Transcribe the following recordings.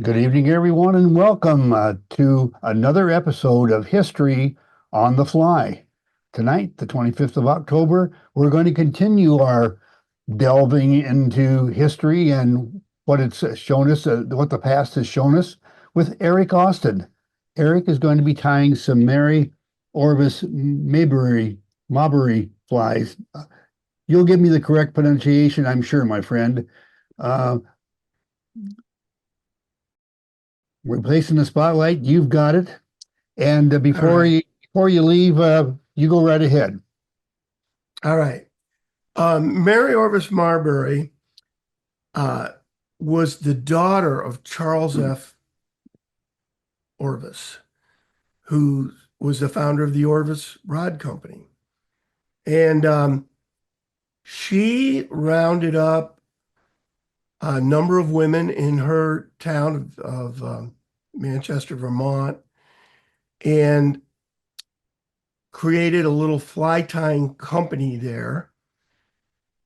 Good evening, everyone, and welcome to another episode of History on the Fly. Tonight, the 25th of October, we're going to continue our delving into history and what it's shown us, what the past has shown us, with Eric Austin. Eric is going to be tying some Mary Orvis Marbury flies. You'll give me the correct pronunciation, I'm sure, my friend. Uh, we're placing the spotlight. You've got it. And All right. before you leave, you go right ahead. All right. Mary Orvis Marbury uh, was the daughter of Charles F. Orvis, who was the founder of the Orvis Rod Company. And she rounded up a number of women in her town of Manchester, Vermont, and created a little fly tying company there.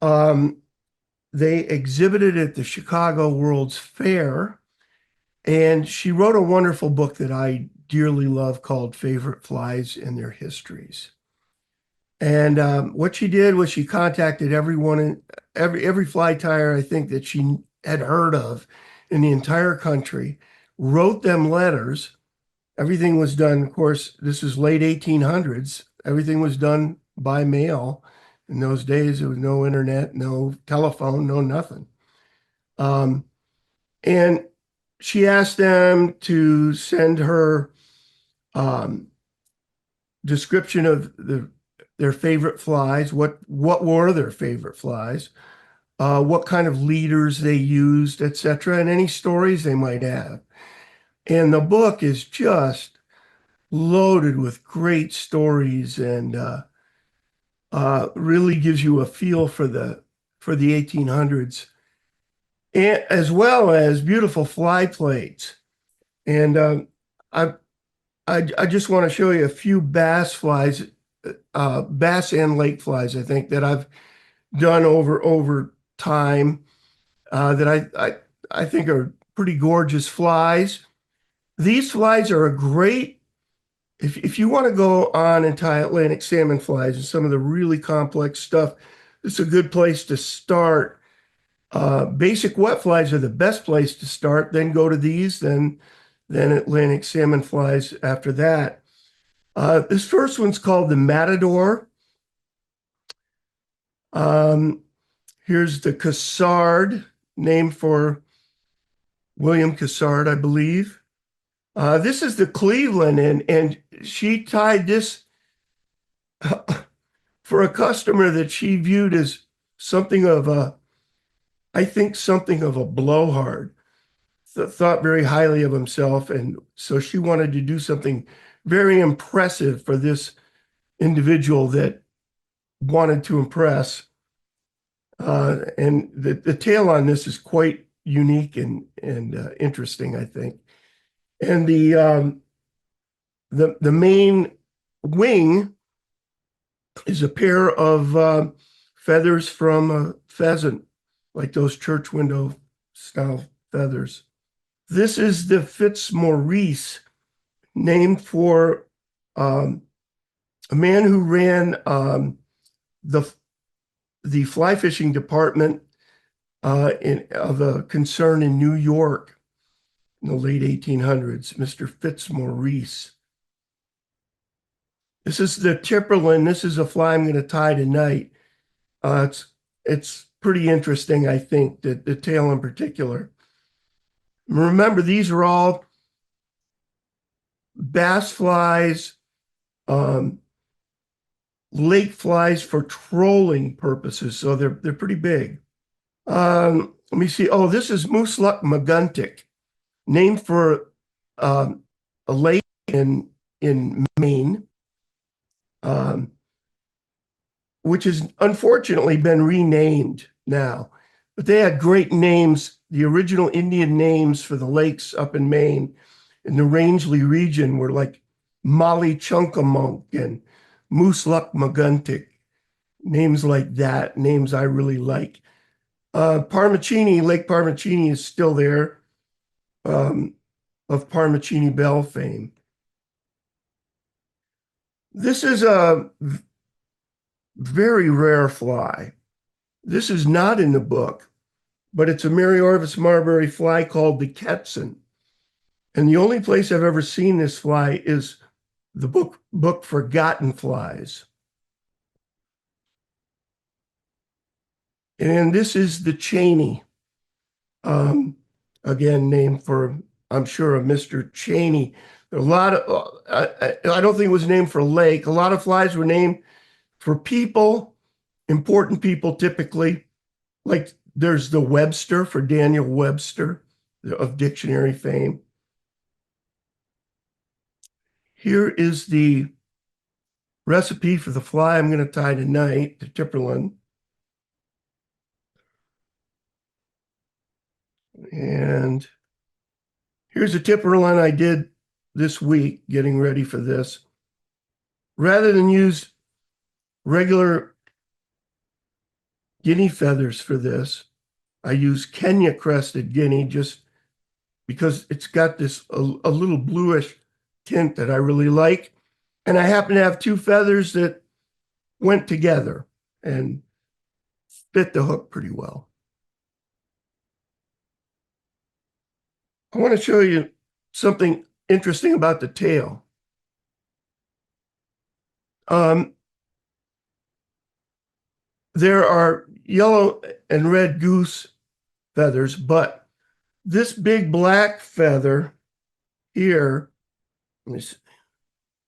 They exhibited at the Chicago World's Fair, and she wrote a wonderful book that I dearly love called Favorite Flies and Their Histories. And what she did was she contacted everyone, every fly tyer I think that she had heard of in the entire country, wrote them letters. Everything was done, of course, this is late 1800s. Everything was done by mail. In those days, there was no internet, no telephone, no nothing. And she asked them to send her description of their favorite flies, what were their favorite flies, what kind of leaders they used, etc., and any stories they might have. And the book is just loaded with great stories and really gives you a feel for the 1800s, and as well as beautiful fly plates. And I I just want to show you a few bass flies, bass and lake flies, I think, that I've done over time that I think are pretty gorgeous flies. These flies are a great, if you want to go on and tie Atlantic salmon flies and some of the really complex stuff, it's a good place to start. Basic wet flies are the best place to start, then go to these, then Atlantic salmon flies after that. This first one's called the Matador. Here's the Cassard, named for William Cassard, I believe. This is the Cleveland, and she tied this for a customer that she viewed as something of a, I think something of a blowhard. Thought very highly of himself, and so she wanted to do something very impressive for this individual that wanted to impress. And the tail on this is quite unique and interesting, I think. And the main wing is a pair of feathers from a pheasant, like those church window style feathers. This is the Fitzmaurice, named for a man who ran the fly fishing department of a concern in New York in the late 1800s, Mr. Fitzmaurice. This is the Tipperlin. This is a fly I'm going to tie tonight. It's pretty interesting, I think, the tail in particular. Remember, these are all bass flies, lake flies for trolling purposes, so they're pretty big. Let me see. Oh, this is Mooseluck Maguntic, named for a lake in Maine, which has unfortunately been renamed now. But they had great names. The original Indian names for the lakes up in Maine in the Rangeley region were like Molly Chunkamunk and Mooseluck Maguntic. Names like that, names I really like. Parmacini, Lake Parmacini is still there. um, of Parmacini Bell fame. This is a very rare fly. This is not in the book, but it's a Mary Orvis Marbury fly called the Quetzin. And the only place I've ever seen this fly is the book Forgotten Flies. And this is the Cheney, again, named for, I'm sure, a Mr. Cheney. A lot of, I don't think it was named for a lake. A lot of flies were named for people, important people typically. Like there's the Webster for Daniel Webster of dictionary fame. Here is the recipe for the fly I'm going to tie tonight, the Tipperlin. And here's a Tipperlin I did this week, getting ready for this. Rather than use regular guinea feathers for this, I use Kenya crested guinea just because it's got this a little bluish tint that I really like. And I happen to have two feathers that went together and fit the hook pretty well. I want to show you something interesting about the tail. There are yellow and red goose feathers, but this big black feather here,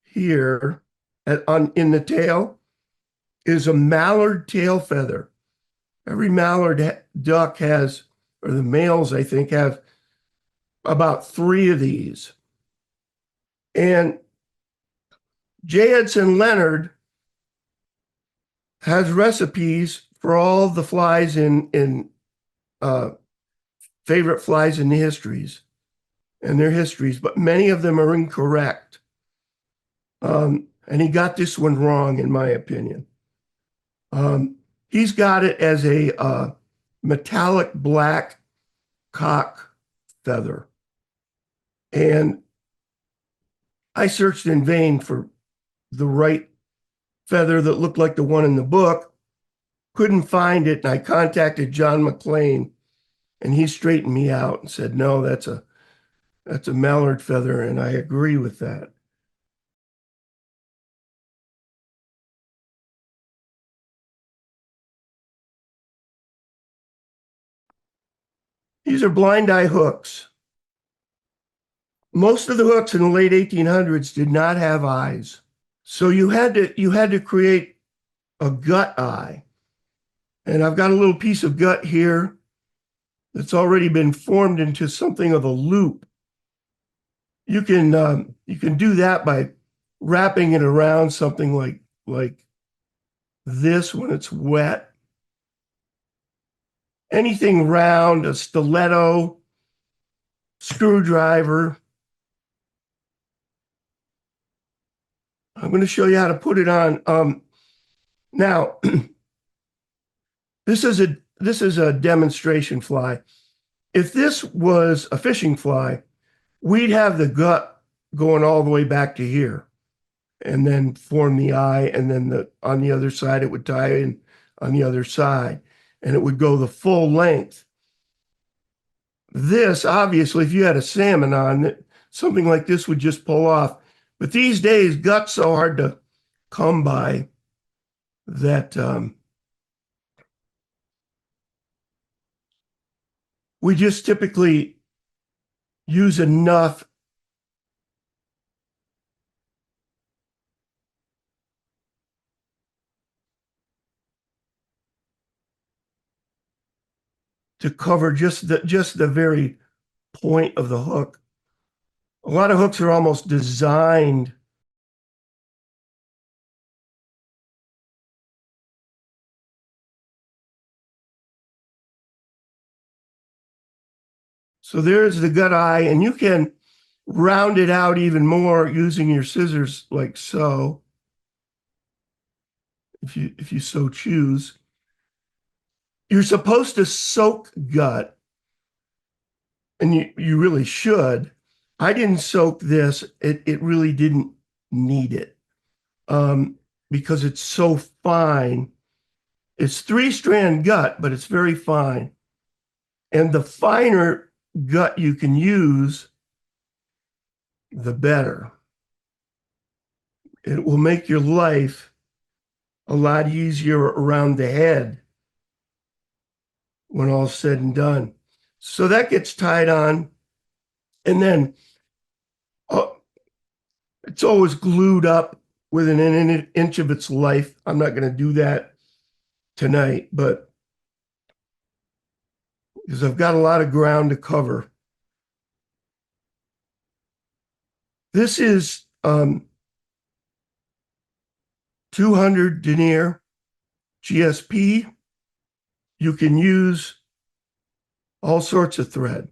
here in the tail is a mallard tail feather. Every mallard duck has, or the males, I think, have about 3 of these. And J. Edson Leonard has recipes for all the flies in favorite flies in the histories and their histories, but many of them are incorrect. And he got this one wrong, in my opinion. He's got it as a metallic black cock feather. And I searched in vain for the right feather that looked like the one in the book, couldn't find it, and I contacted John McLean, and he straightened me out and said, no, that's a mallard feather, and I agree with that. These are blind eye hooks. Most of the hooks in the late 1800s did not have eyes. So you had to create a gut eye. And I've got a little piece of gut here that's already been formed into something of a loop. You can do that by wrapping it around something like this when it's wet. Anything round, a stiletto, screwdriver. I'm going to show you how to put it on. Now, this is a demonstration fly. If this was a fishing fly, we'd have the gut going all the way back to here and then form the eye. And then on the other side, it would tie in on the other side and it would go the full length. This, obviously, if you had a salmon on, something like this would just pull off. But these days, gut's so hard to come by that we just typically use enough to cover just the very point of the hook. A lot of hooks are almost designed so there's the gut eye, and you can round it out even more using your scissors like so, if you so choose. You're supposed to soak gut and you really should. I didn't soak this. It really didn't need it because it's so fine. It's 3-strand gut, but it's very fine. And the finer gut you can use, the better. It will make your life a lot easier around the head when all's said and done. So that gets tied on. And then it's always glued up within an inch of its life. I'm not going to do that tonight, but because I've got a lot of ground to cover. This is 200 denier GSP. You can use all sorts of thread.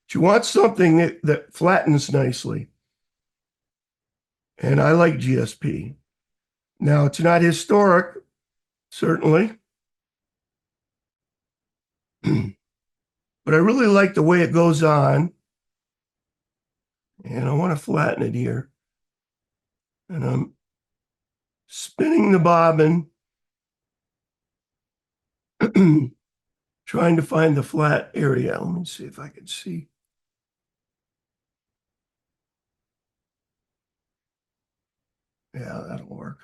But you want something that flattens nicely. And I like GSP. Now, it's not historic, certainly. But I really like the way it goes on. And I want to flatten it here. And I'm spinning the bobbin, trying to find the flat area. Let me see if I can see. Yeah, that'll work.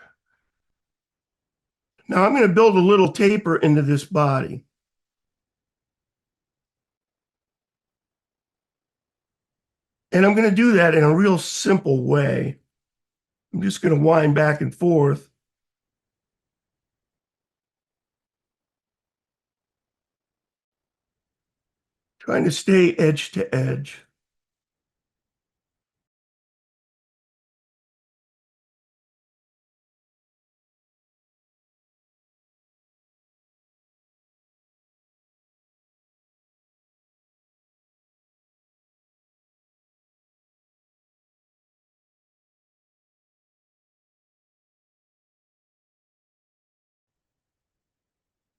Now I'm going to build a little taper into this body. And I'm going to do that in a real simple way. I'm just going to wind back and forth. Trying to stay edge to edge.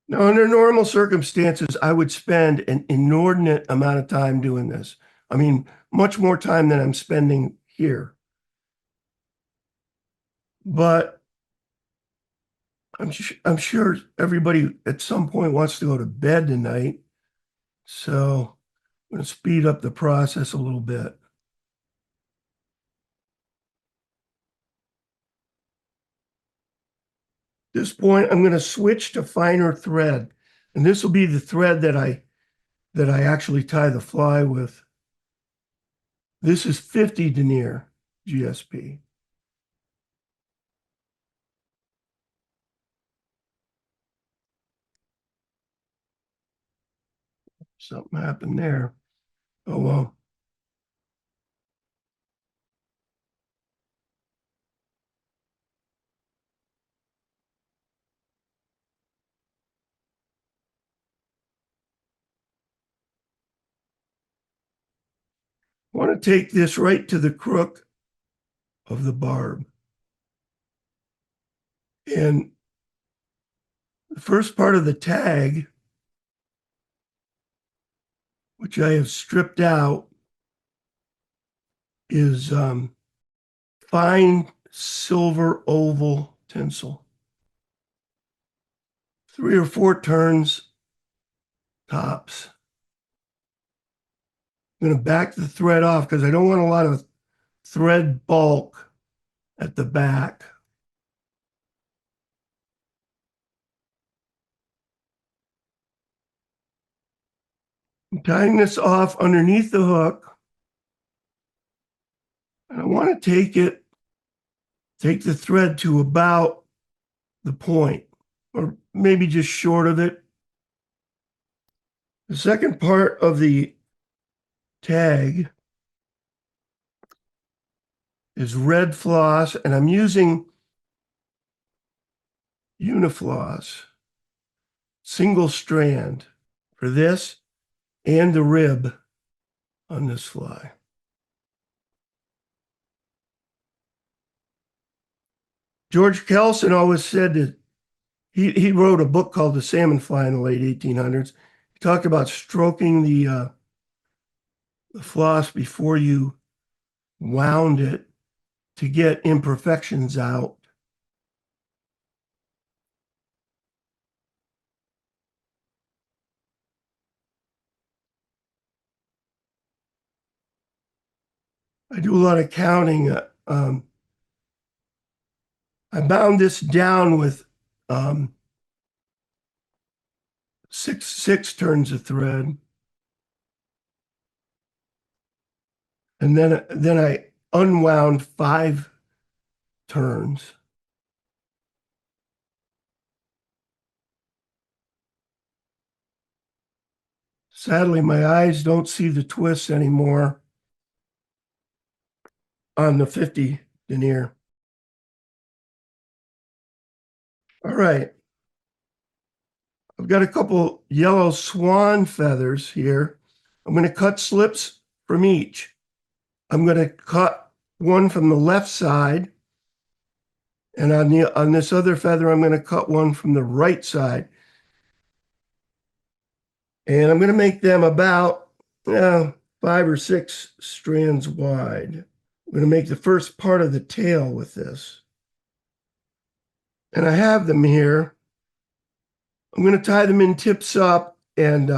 Now, under normal circumstances, I would spend an inordinate amount of time doing this. I mean, much more time than I'm spending here. But I'm sure everybody at some point wants to go to bed tonight. So I'm going to speed up the process a little bit. At this point, I'm going to switch to finer thread. And this will be the thread that I actually tie the fly with. This is 50 denier GSP. Something happened there. Oh, well. I want to take this right to the crook of the barb. And the first part of the tag, which I have stripped out, is fine silver oval tinsel. 3 or 4 turns tops. I'm going to back the thread off because I don't want a lot of thread bulk at the back. I'm tying this off underneath the hook. And I want to take the thread to about the point, or maybe just short of it. The second part of the tag is red floss, and I'm using Unifloss, single strand, for this and the rib on this fly. George Kelson always said that he wrote a book called The Salmon Fly in the late 1800s. He talked about stroking the the floss before you wound it to get imperfections out. I do a lot of counting. I bound this down with six turns of thread. And then I unwound 5 turns. Sadly, my eyes don't see the twists anymore on the 50 denier. All right. I've got a couple yellow swan feathers here. I'm going to cut slips from each. I'm going to cut one from the left side, and on this other feather, I'm going to cut one from the right side. And I'm going to make them about 5 or 6 strands wide. I'm going to make the first part of the tail with this. And I have them here. I'm going to tie them in tips up and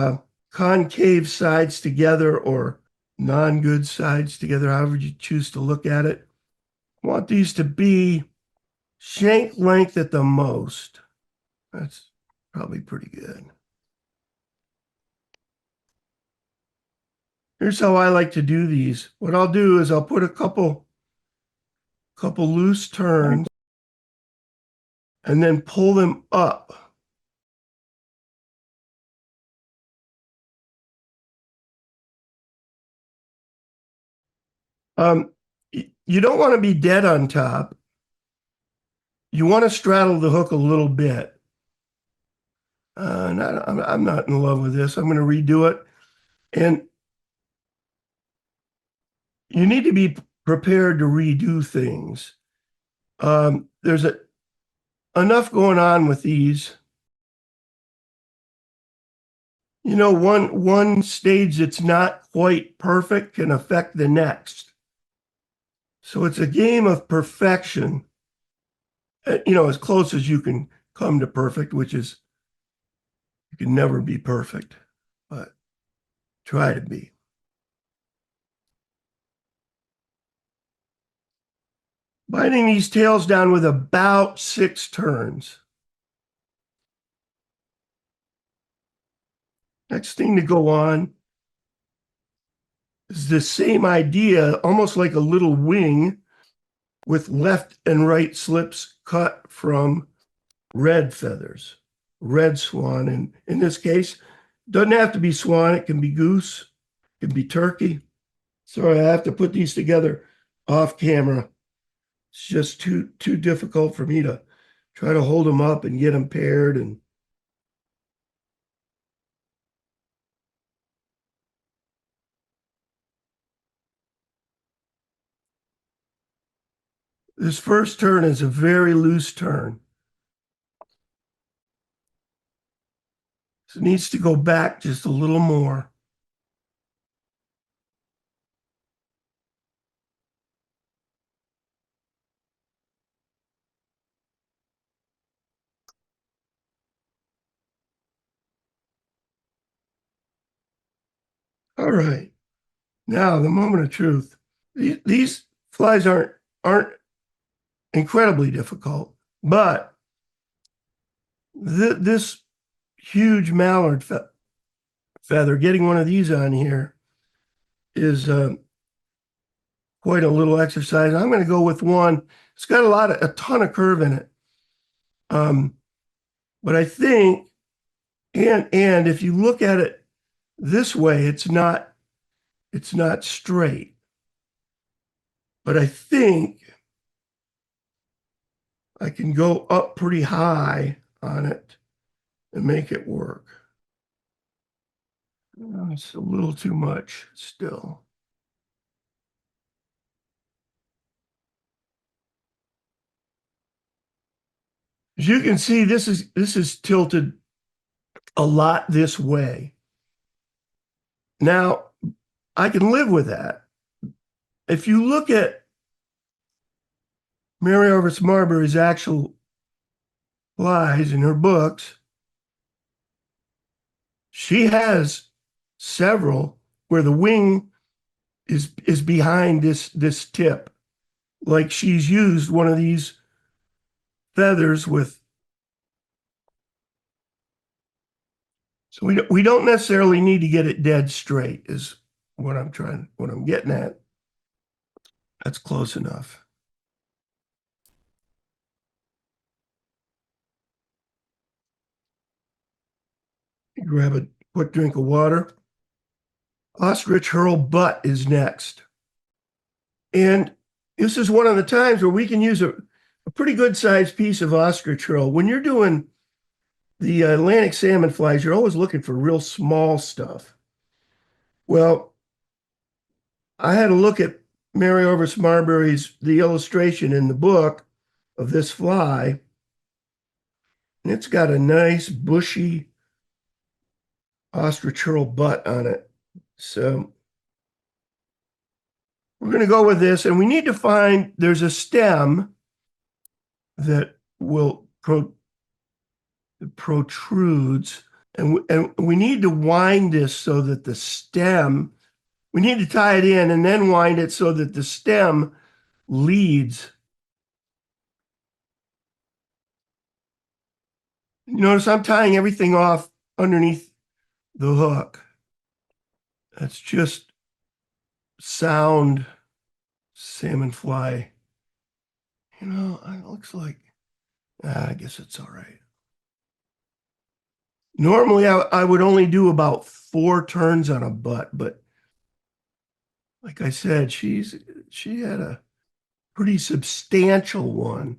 concave sides together, or non-good sides together, however you choose to look at it. I want these to be shank length at the most. That's probably pretty good. Here's how I like to do these. What I'll do is I'll put a couple loose turns and then pull them up. You don't want to be dead on top. You want to straddle the hook a little bit. I'm not in love with this. I'm going to redo it. And you need to be prepared to redo things. There's enough going on with these. You know, one stage that's not quite perfect can affect the next. So it's a game of perfection, as close as you can come to perfect, which is, you can never be perfect, but try to be. Binding these tails down with about 6 turns. Next thing to go on is the same idea, almost like a little wing with left and right slips cut from red feathers, red swan. And in this case, doesn't have to be swan. It can be goose, it can be turkey. Sorry, I have to put these together off camera. It's just too difficult for me to try to hold them up and get them paired. And this first turn is a very loose turn. So it needs to go back just a little more. All right. Now, the moment of truth. These flies aren't incredibly difficult, but this huge mallard feather, getting one of these on here is quite a little exercise. I'm going to go with one. It's got a ton of curve in it. But I think, and if you look at it this way, it's not straight. But I think I can go up pretty high on it and make it work. It's a little too much still. As you can see, this is tilted a lot this way. Now, I can live with that. If you look at Mary Orvis Marbury's actual flies in her books, she has several where the wing is behind this tip, like she's used one of these feathers with. So we don't necessarily need to get it dead straight, is what I'm getting at. That's close enough. Grab a quick drink of water. Ostrich hurl butt is next. And this is one of the times where we can use a pretty good sized piece of ostrich hurl. When you're doing the Atlantic salmon flies, you're always looking for real small stuff. Well, I had a look at Mary Orvis Marbury's the illustration in the book of this fly, and it's got a nice bushy ostrich hurl butt on it. So we're going to go with this, and we need to find there's a stem that will protrudes, and we need to wind this so that the stem, we need to tie it in and then wind it so that the stem leads. You notice I'm tying everything off underneath the hook. That's just sound salmon fly. You know, it looks like, I guess it's all right. Normally, I would only do about 4 turns on a butt, but like I said, she had a pretty substantial one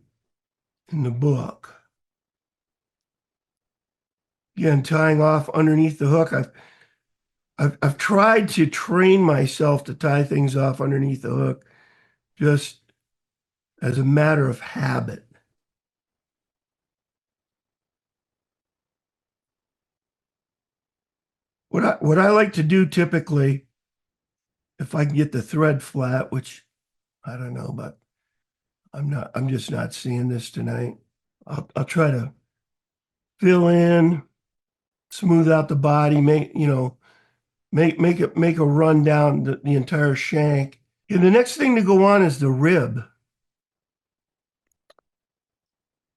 in the book. Again, tying off underneath the hook. I've tried to train myself to tie things off underneath the hook just as a matter of habit. What I like to do typically, if I can get the thread flat, which I don't know, but I'm just not seeing this tonight. I'll try to fill in, smooth out the body, make a run down the entire shank. And the next thing to go on is the rib.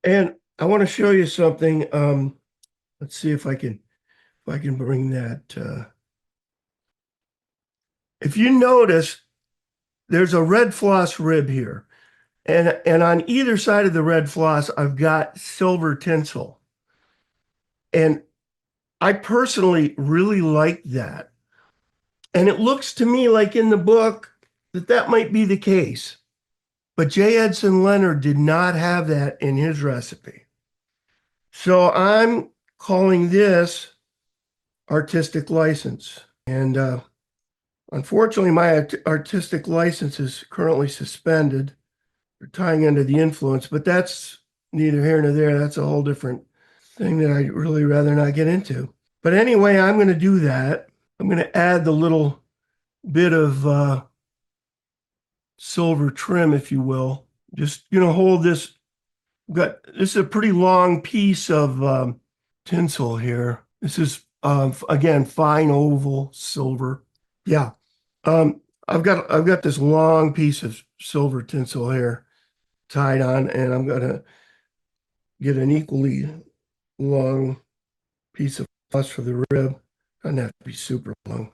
And I want to show you something. Let's see if I can bring that. If you notice, there's a red floss rib here. And on either side of the red floss, I've got silver tinsel. And I personally really like that. And it looks to me like in the book that might be the case. But J. Edson Leonard did not have that in his recipe. So I'm calling this artistic license. And unfortunately, my artistic license is currently suspended for tying under the influence, but that's neither here nor there. That's a whole different thing that I'd really rather not get into. But anyway, I'm going to do that. I'm going to add the little bit of silver trim, if you will. Just, hold this. This is a pretty long piece of tinsel here. This is, again, fine oval silver. Yeah. I've got this long piece of silver tinsel here tied on, and I'm going to get an equally long piece of floss for the rib. Doesn't have to be super long.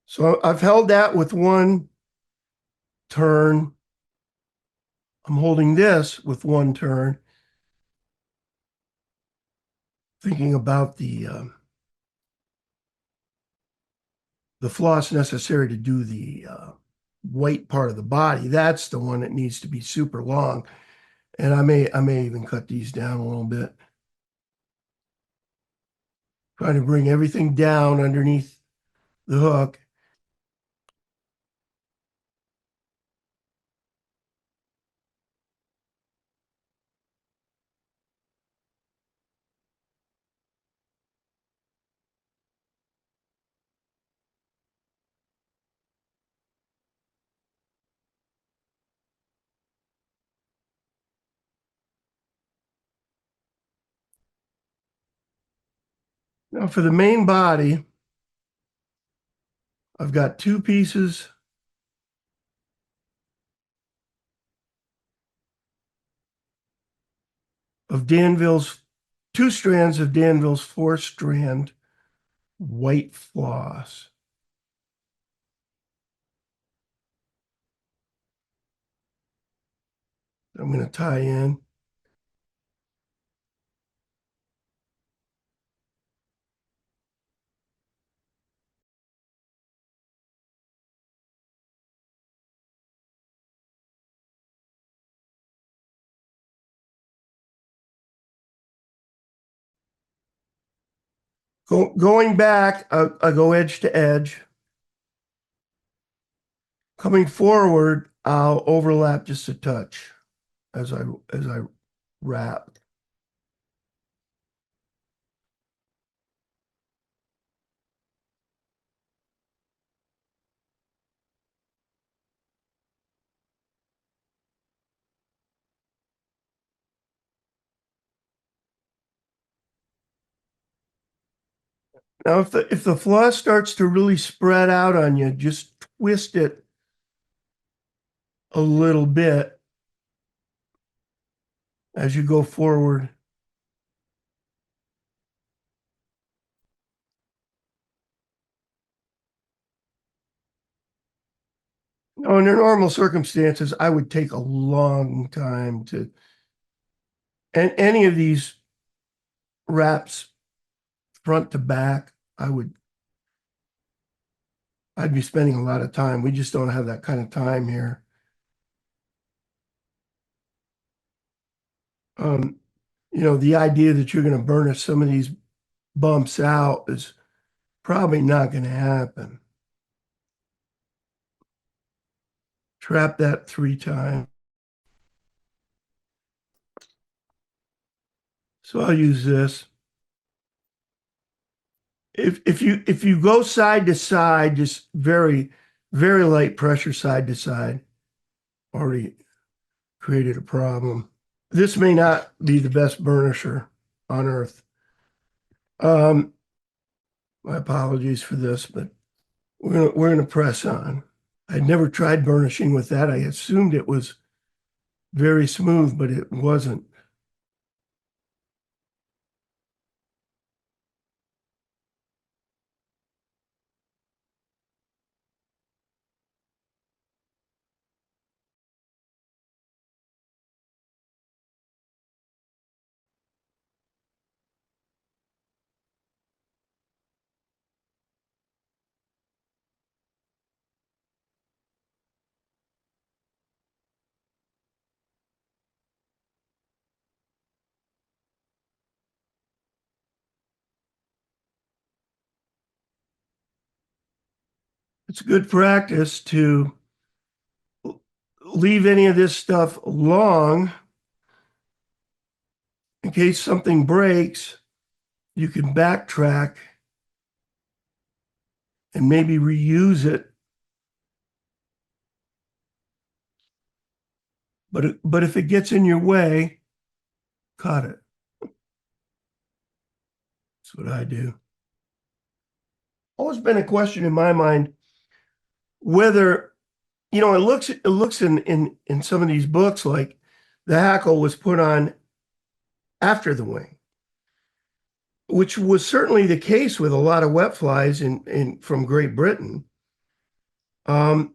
So I've held that with one turn. I'm holding this with one turn, thinking about the floss necessary to do the white part of the body. That's the one that needs to be super long. And I may even cut these down a little bit. Trying to bring everything down underneath the hook. Now for the main body, I've got two pieces of Danville's, two strands of Danville's 4-strand white floss. I'm going to tie in. Going back, I go edge to edge. Coming forward, I'll overlap just a touch as I wrap. Now, if the floss starts to really spread out on you, just twist it a little bit as you go forward. Now, under normal circumstances, I would take a long time to, and any of these wraps front to back, I'd be spending a lot of time. We just don't have that kind of time here. The idea that you're going to burnish some of these bumps out is probably not going to happen. Trap that 3 times. So I'll use this. If you go side to side, just very, very light pressure side to side, already created a problem. This may not be the best burnisher on earth. My apologies for this, but we're gonna press on. I'd never tried burnishing with that. I assumed it was very smooth, but it wasn't. It's good practice to leave any of this stuff long in case something breaks. You can backtrack and maybe reuse it. But if it gets in your way, cut it. That's what I do. Always been a question in my mind whether, it looks in some of these books like the hackle was put on after the wing, which was certainly the case with a lot of wet flies from Great Britain. And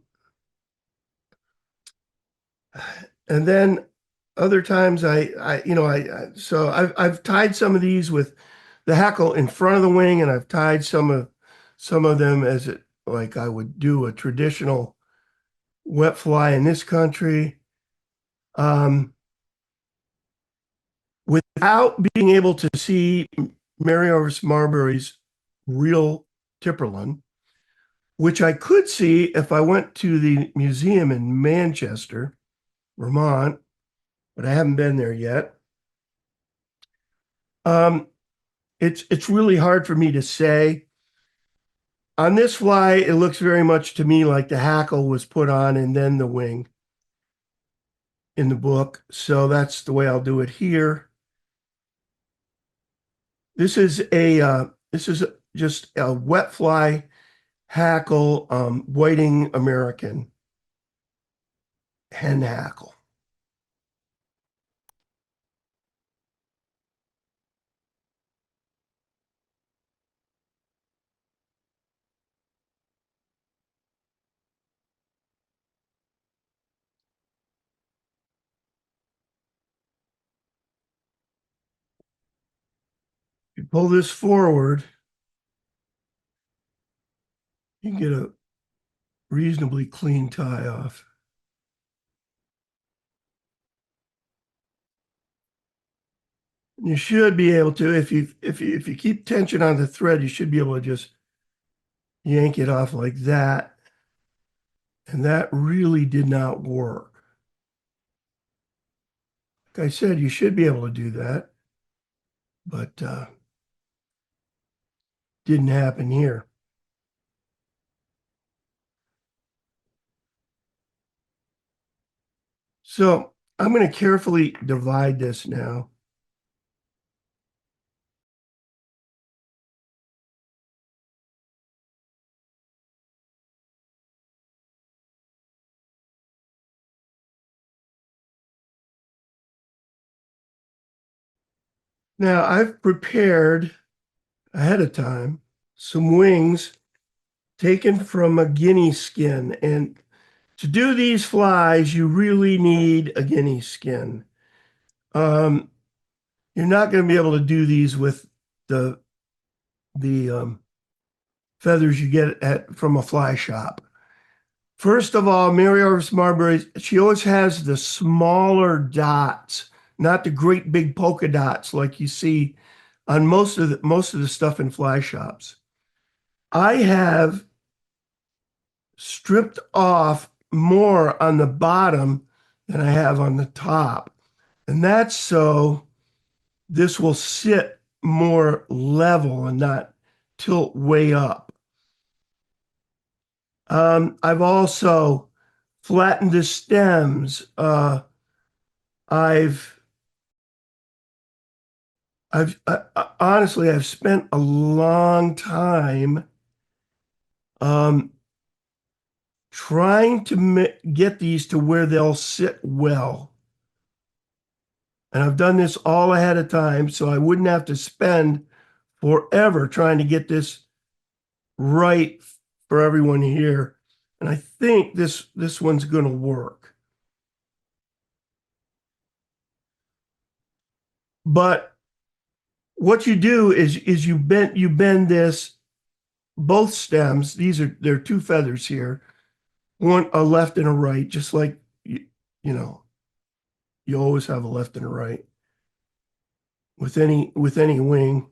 then other times so I've tied some of these with the hackle in front of the wing, and I've tied some of them as it like I would do a traditional wet fly in this country. Without being able to see Mary Orvis Marbury's real Tipperlin, which I could see if I went to the museum in Manchester, Vermont, but I haven't been there yet. It's really hard for me to say. On this fly, it looks very much to me like the hackle was put on and then the wing in the book. So that's the way I'll do it here. This is a This is just a wet fly hackle, whiting American hen hackle. You pull this forward, you get a reasonably clean tie off. You should be able to, if you keep tension on the thread, you should be able to just yank it off like that. And that really did not work. Like I said, you should be able to do that, but didn't happen here. So I'm going to carefully divide this now. Now I've prepared ahead of time some wings taken from a guinea skin. And to do these flies, you really need a guinea skin. You're not going to be able to do these with the feathers you get from a fly shop. First of all, Mary Orvis Marbury, she always has the smaller dots, not the great big polka dots like you see on most of the stuff in fly shops. I have stripped off more on the bottom than I have on the top. And that's so this will sit more level and not tilt way up. I've also flattened the stems. I've honestly, I've spent a long time trying to get these to where they'll sit well. And I've done this all ahead of time, so I wouldn't have to spend forever trying to get this right for everyone here. And I think this one's going to work. But what you do is you bend this both stems. There are two feathers here, one a left and a right, just like you you always have a left and a right with any wing.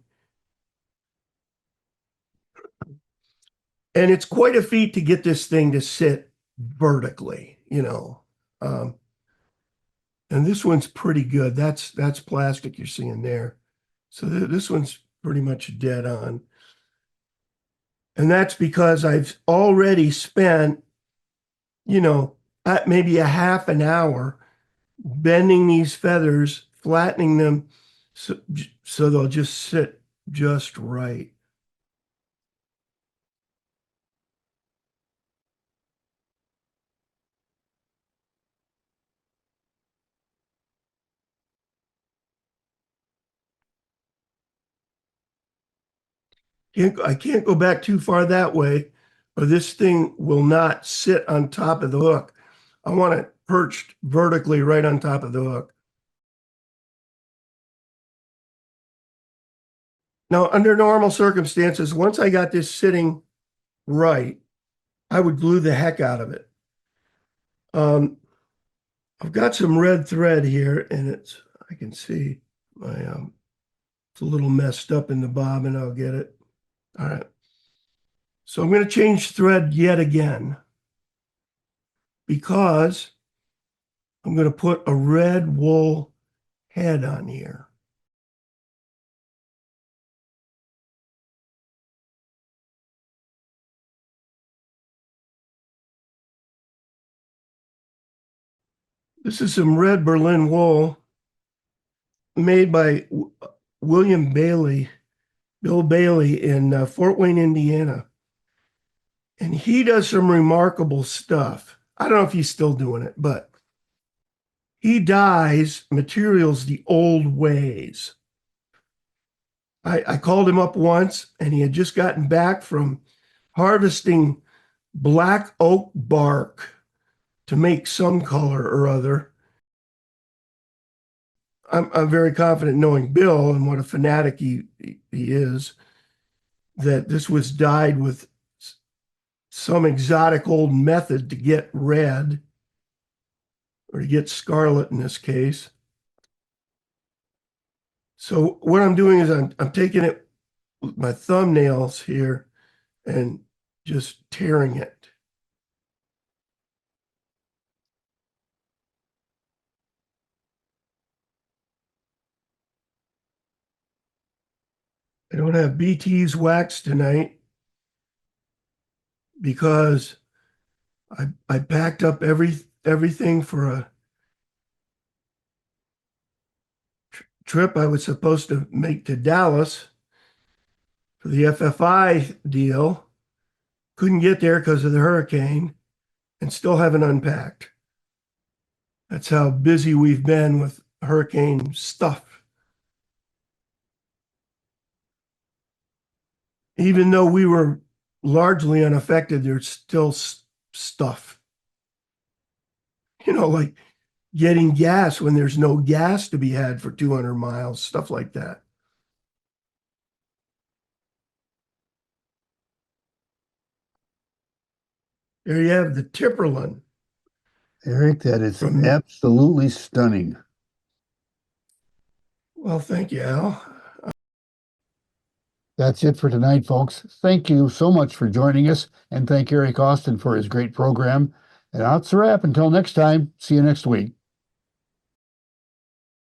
And it's quite a feat to get this thing to sit vertically. Um, and this one's pretty good. That's plastic you're seeing there. So this one's pretty much dead on. And that's because I've already spent, maybe a half an hour bending these feathers, flattening them so they'll just sit just right. I can't go back too far that way, or this thing will not sit on top of the hook. I want it perched vertically right on top of the hook. Now, under normal circumstances, once I got this sitting right, I would glue the heck out of it. I've got some red thread here, and I can see it's a little messed up in the bobbin. I'll get it. All right. So I'm going to change thread yet again because I'm going to put a red wool head on here. This is some red Berlin wool made by William Bailey Bill Bailey in Fort Wayne, Indiana. And he does some remarkable stuff. I don't know if he's still doing it, but he dyes materials the old ways. I called him up once and he had just gotten back from harvesting black oak bark to make some color or other. I'm very confident, knowing Bill and what a fanatic he is, that this was dyed with some exotic old method to get red, or to get scarlet in this case. So what I'm doing is I'm taking it with my thumbnails here and just tearing it. I don't have BT's wax tonight because I packed up everything for a trip I was supposed to make to Dallas for the FFI deal. Couldn't get there because of the hurricane and still haven't unpacked. That's how busy we've been with hurricane stuff. Even though we were largely unaffected, there's still stuff. Like getting gas when there's no gas to be had for 200 miles, stuff like that. There you have the Tipperlin. Eric, that is absolutely stunning. Well, thank you, Al. That's it for tonight, folks. Thank you so much for joining us, and thank Eric Austin for his great program. And that's a wrap. Until next time, see you next week.